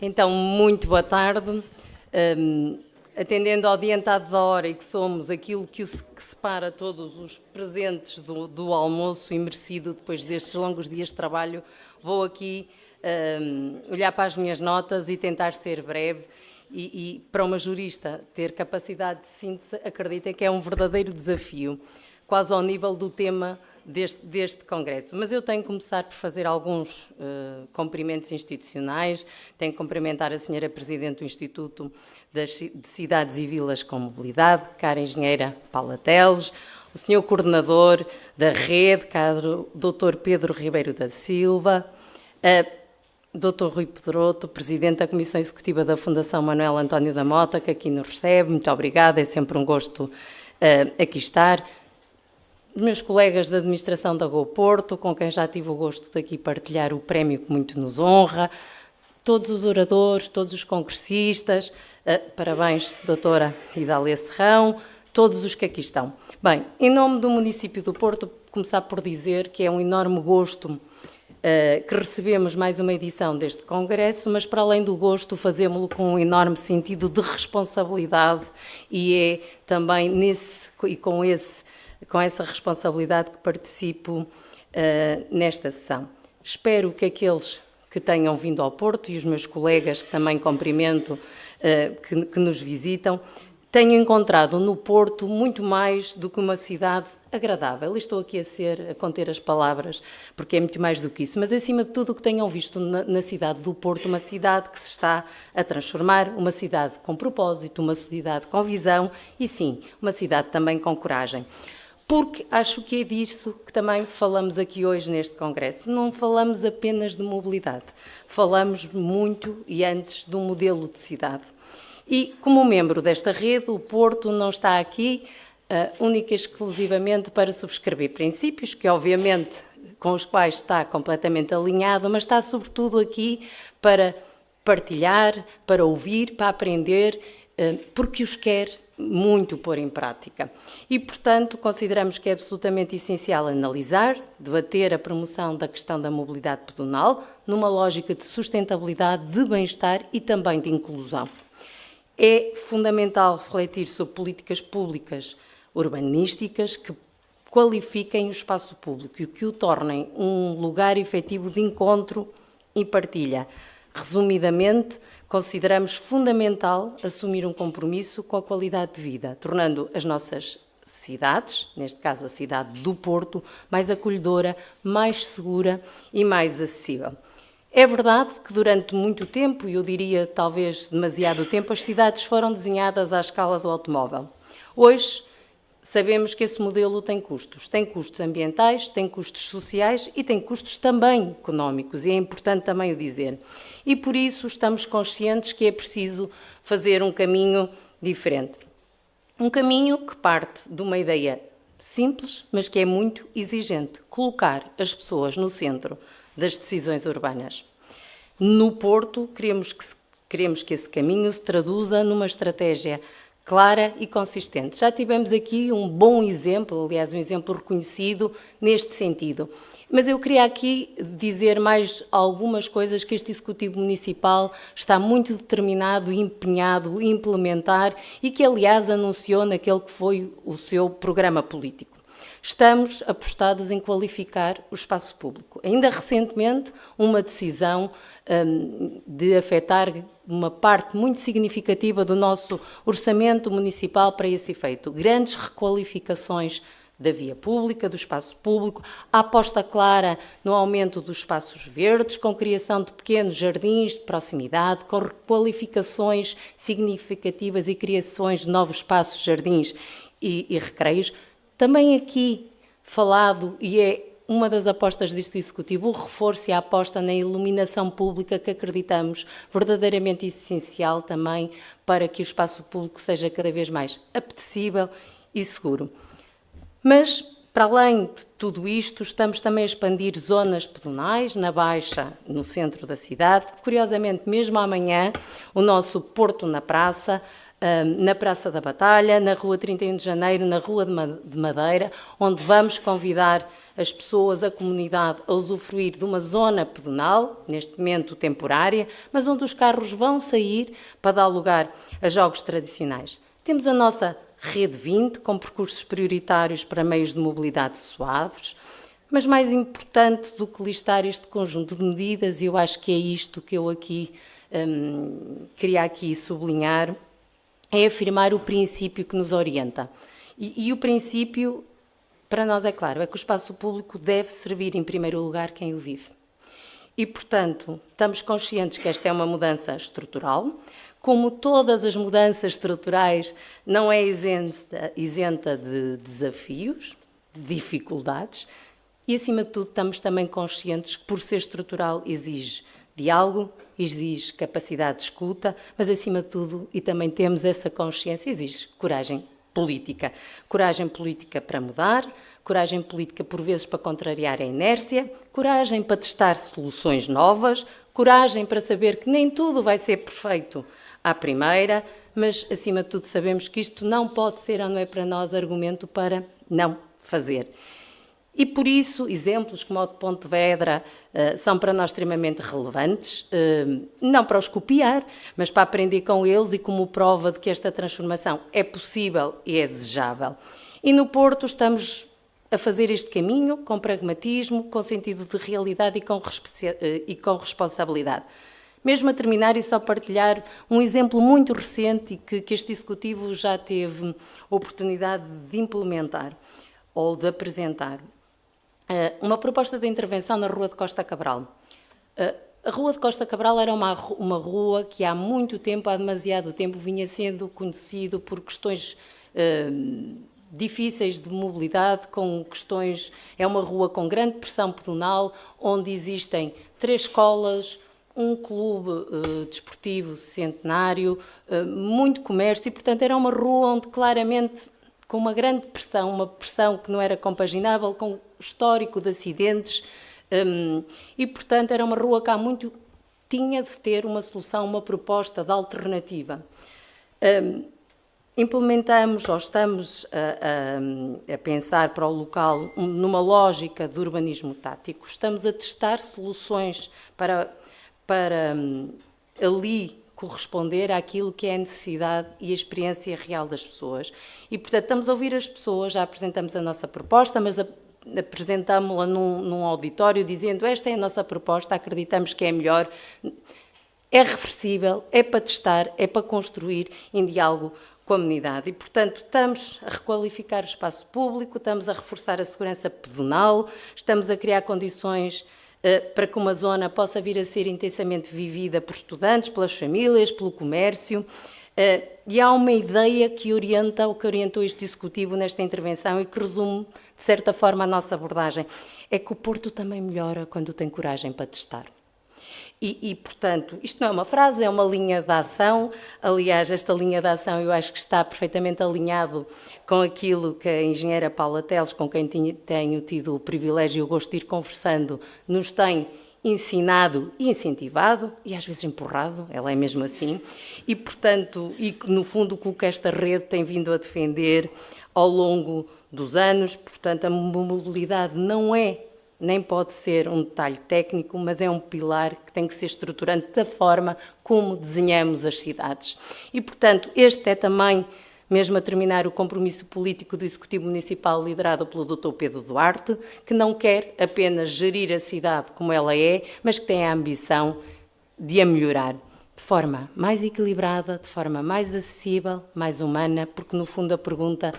Então, muito boa tarde. Atendendo ao adiantado da hora e que somos aquilo que separa todos os presentes do almoço e merecido depois destes longos dias de trabalho, vou aqui olhar para as minhas notas e tentar ser breve. E para uma jurista ter capacidade de síntese, acredita que é um verdadeiro desafio, quase ao nível do tema deste Congresso. Mas eu tenho que começar por fazer alguns cumprimentos institucionais. Tenho que cumprimentar a senhora Presidente do Instituto de Cidades e Vilas com Mobilidade, cara engenheira Paula Teles, o senhor Coordenador da Rede, caro Dr. Pedro Ribeiro da Silva, Dr. Rui Pedroto, Presidente da Comissão Executiva da Fundação Manuel António da Mota, que aqui nos recebe. Muito obrigada, é sempre um gosto aqui estar. Os meus colegas da Administração da GoPorto, com quem já tive o gosto de aqui partilhar o prémio que muito nos honra, todos os oradores, todos os congressistas, parabéns, doutora Idália Serrão, todos os que aqui estão. Bem, em nome do município do Porto, começar por dizer que é um enorme gosto que recebemos mais uma edição deste Congresso, mas para além do gosto fazemos-lo com um enorme sentido de responsabilidade e é também com essa responsabilidade que participo nesta sessão. Espero que aqueles que tenham vindo ao Porto e os meus colegas que também cumprimento, que nos visitam, tenham encontrado no Porto muito mais do que uma cidade agradável. Estou aqui a conter as palavras, porque é muito mais do que isso, mas acima de tudo o que tenham visto na cidade do Porto, uma cidade que se está a transformar, uma cidade com propósito, uma cidade com visão e sim, uma cidade também com coragem. Porque acho que é disso que também falamos aqui hoje neste Congresso. Não falamos apenas de mobilidade, falamos muito e antes de um modelo de cidade. E como membro desta rede, o Porto não está aqui única e exclusivamente para subscrever princípios, que obviamente com os quais está completamente alinhado, mas está sobretudo aqui para partilhar, para ouvir, para aprender, porque os quer muito pôr em prática. E, portanto, consideramos que é absolutamente essencial analisar, debater a promoção da questão da mobilidade pedonal, numa lógica de sustentabilidade, de bem-estar e também de inclusão. É fundamental refletir sobre políticas públicas urbanísticas que qualifiquem o espaço público e que o tornem um lugar efetivo de encontro e partilha. Resumidamente, consideramos fundamental assumir um compromisso com a qualidade de vida, tornando as nossas cidades, neste caso a cidade do Porto, mais acolhedora, mais segura e mais acessível. É verdade que durante muito tempo, e eu diria talvez demasiado tempo, as cidades foram desenhadas à escala do automóvel. Hoje, sabemos que esse modelo tem custos ambientais, tem custos sociais e tem custos também económicos, e é importante também o dizer. E por isso estamos conscientes que é preciso fazer um caminho diferente. Um caminho que parte de uma ideia simples, mas que é muito exigente: colocar as pessoas no centro das decisões urbanas. No Porto, queremos que esse caminho se traduza numa estratégia clara e consistente. Já tivemos aqui um bom exemplo, aliás, um exemplo reconhecido neste sentido. Mas eu queria aqui dizer mais algumas coisas que este Executivo Municipal está muito determinado e empenhado em implementar e que, aliás, anunciou naquele que foi o seu programa político. Estamos apostados em qualificar o espaço público. Ainda recentemente, uma decisão de afetar uma parte muito significativa do nosso orçamento municipal para esse efeito. Grandes requalificações da via pública, do espaço público, a aposta clara no aumento dos espaços verdes, com criação de pequenos jardins de proximidade, com requalificações significativas e criações de novos espaços, jardins e recreios. Também aqui falado, e é uma das apostas deste Executivo, o reforço e a aposta na iluminação pública, que acreditamos verdadeiramente essencial também para que o espaço público seja cada vez mais apetecível e seguro. Mas, para além de tudo isto, estamos também a expandir zonas pedonais na Baixa, no centro da cidade. Curiosamente, mesmo amanhã, o nosso Porto na Praça na Praça da Batalha, na Rua 31 de Janeiro, na Rua de Madeira, onde vamos convidar as pessoas, a comunidade, a usufruir de uma zona pedonal, neste momento temporária, mas onde os carros vão sair para dar lugar a jogos tradicionais. Temos a nossa Rede 20, com percursos prioritários para meios de mobilidade suaves, mas mais importante do que listar este conjunto de medidas, e eu acho que é isto que eu aqui queria aqui sublinhar, é afirmar o princípio que nos orienta. E o princípio, para nós é claro, é que o espaço público deve servir em primeiro lugar quem o vive. E, portanto, estamos conscientes que esta é uma mudança estrutural. Como todas as mudanças estruturais, não é isenta de desafios, de dificuldades, e, acima de tudo, estamos também conscientes que, por ser estrutural, exige diálogo, exige capacidade de escuta, mas, acima de tudo, e também temos essa consciência, exige coragem política. Coragem política para mudar, coragem política, por vezes, para contrariar a inércia, coragem para testar soluções novas, coragem para saber que nem tudo vai ser perfeito à primeira, mas, acima de tudo, sabemos que isto não pode ser, ou não é para nós, argumento para não fazer. E, por isso, exemplos como o de Pontevedra são para nós extremamente relevantes, não para os copiar, mas para aprender com eles e como prova de que esta transformação é possível e é desejável. E no Porto estamos a fazer este caminho com pragmatismo, com sentido de realidade e com responsabilidade. Mesmo a terminar e só partilhar um exemplo muito recente e que este Executivo já teve oportunidade de implementar ou de apresentar. Uma proposta de intervenção na Rua de Costa Cabral. A Rua de Costa Cabral era uma rua que há muito tempo, há demasiado tempo, vinha sendo conhecido por questões difíceis de mobilidade, com questões... É uma rua com grande pressão pedonal, onde existem 3 escolas, um clube desportivo centenário, muito comércio, e, portanto, era uma rua onde claramente, com uma grande pressão, uma pressão que não era compaginável com o histórico de acidentes, e, portanto, era uma rua que há muito tinha de ter uma solução, uma proposta de alternativa. Implementamos, ou estamos a pensar para o local numa lógica de urbanismo tático, estamos a testar soluções para ali corresponder àquilo que é a necessidade e a experiência real das pessoas. E, portanto, estamos a ouvir as pessoas, já apresentamos a nossa proposta, mas apresentámos-la num auditório dizendo: esta é a nossa proposta, acreditamos que é melhor, é reversível, é para testar, é para construir em diálogo com a comunidade. E, portanto, estamos a requalificar o espaço público, estamos a reforçar a segurança pedonal, estamos a criar condições para que uma zona possa vir a ser intensamente vivida por estudantes, pelas famílias, pelo comércio. E há uma ideia que orienta, o que orientou este Executivo nesta intervenção e que resume, de certa forma, a nossa abordagem. É que o Porto também melhora quando tem coragem para testar. E, portanto, isto não é uma frase, é uma linha de ação. Aliás, esta linha de ação eu acho que está perfeitamente alinhado com aquilo que a engenheira Paula Teles, com quem tenho tido o privilégio e o gosto de ir conversando, nos tem ensinado e incentivado, e às vezes empurrado, ela é mesmo assim, e, portanto, e que no fundo o que esta rede tem vindo a defender ao longo dos anos. Portanto, a mobilidade não é, nem pode ser um detalhe técnico, mas é um pilar que tem que ser estruturante da forma como desenhamos as cidades. E, portanto, este é também, mesmo a terminar, o compromisso político do Executivo Municipal liderado pelo Dr. Pedro Duarte, que não quer apenas gerir a cidade como ela é, mas que tem a ambição de a melhorar de forma mais equilibrada, de forma mais acessível, mais humana, porque, no fundo, a pergunta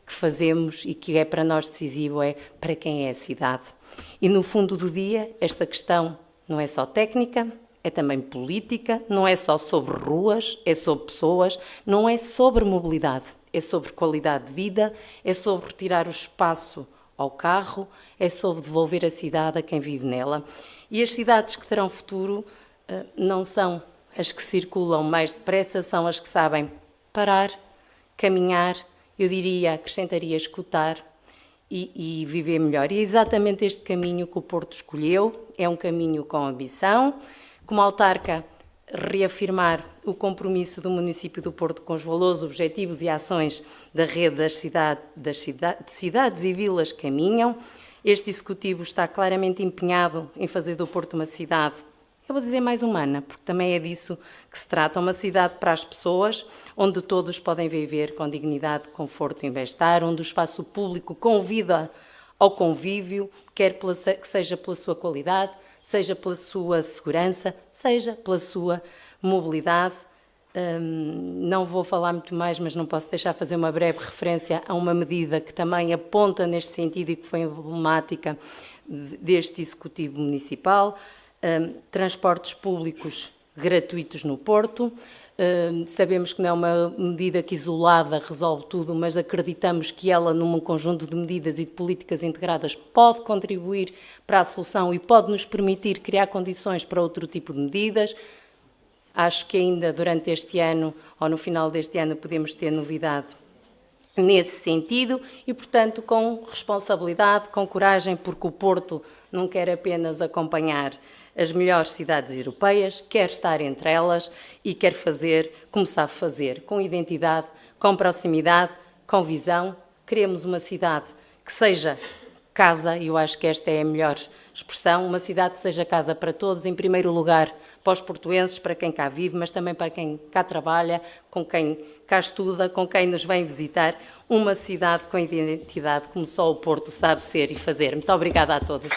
que fazemos e que é para nós decisivo é: para quem é a cidade? E, no fundo do dia, esta questão não é só técnica, é também política, não é só sobre ruas, é sobre pessoas, não é sobre mobilidade, é sobre qualidade de vida, é sobre retirar o espaço ao carro, é sobre devolver a cidade a quem vive nela. E as cidades que terão futuro não são as que circulam mais depressa, são as que sabem parar, caminhar, eu diria, acrescentaria, escutar, e viver melhor. E é exatamente este caminho que o Porto escolheu, é um caminho com ambição. Como autarca, reafirmar o compromisso do município do Porto com os valores, objetivos e ações da rede de cidades e vilas que caminham. Este Executivo está claramente empenhado em fazer do Porto uma cidade, eu vou dizer mais humana, porque também é disso que se trata, uma cidade para as pessoas, onde todos podem viver com dignidade, conforto e bem-estar, onde o espaço público convida ao convívio, quer que seja pela sua qualidade, seja pela sua segurança, seja pela sua mobilidade. Não vou falar muito mais, mas não posso deixar de fazer uma breve referência a uma medida que também aponta neste sentido e que foi emblemática deste Executivo Municipal, transportes públicos gratuitos no Porto. Sabemos que não é uma medida que isolada resolve tudo, mas acreditamos que ela, num conjunto de medidas e de políticas integradas, pode contribuir para a solução e pode nos permitir criar condições para outro tipo de medidas. Acho que ainda durante este ano, ou no final deste ano, podemos ter novidade nesse sentido e, portanto, com responsabilidade, com coragem, porque o Porto não quer apenas acompanhar as melhores cidades europeias, quer estar entre elas e quer começar a fazer com identidade, com proximidade, com visão. Queremos uma cidade que seja casa, e eu acho que esta é a melhor expressão, uma cidade que seja casa para todos, em primeiro lugar para os portuenses, para quem cá vive, mas também para quem cá trabalha, com quem cá estuda, com quem nos vem visitar, uma cidade com identidade como só o Porto sabe ser e fazer. Muito obrigada a todos.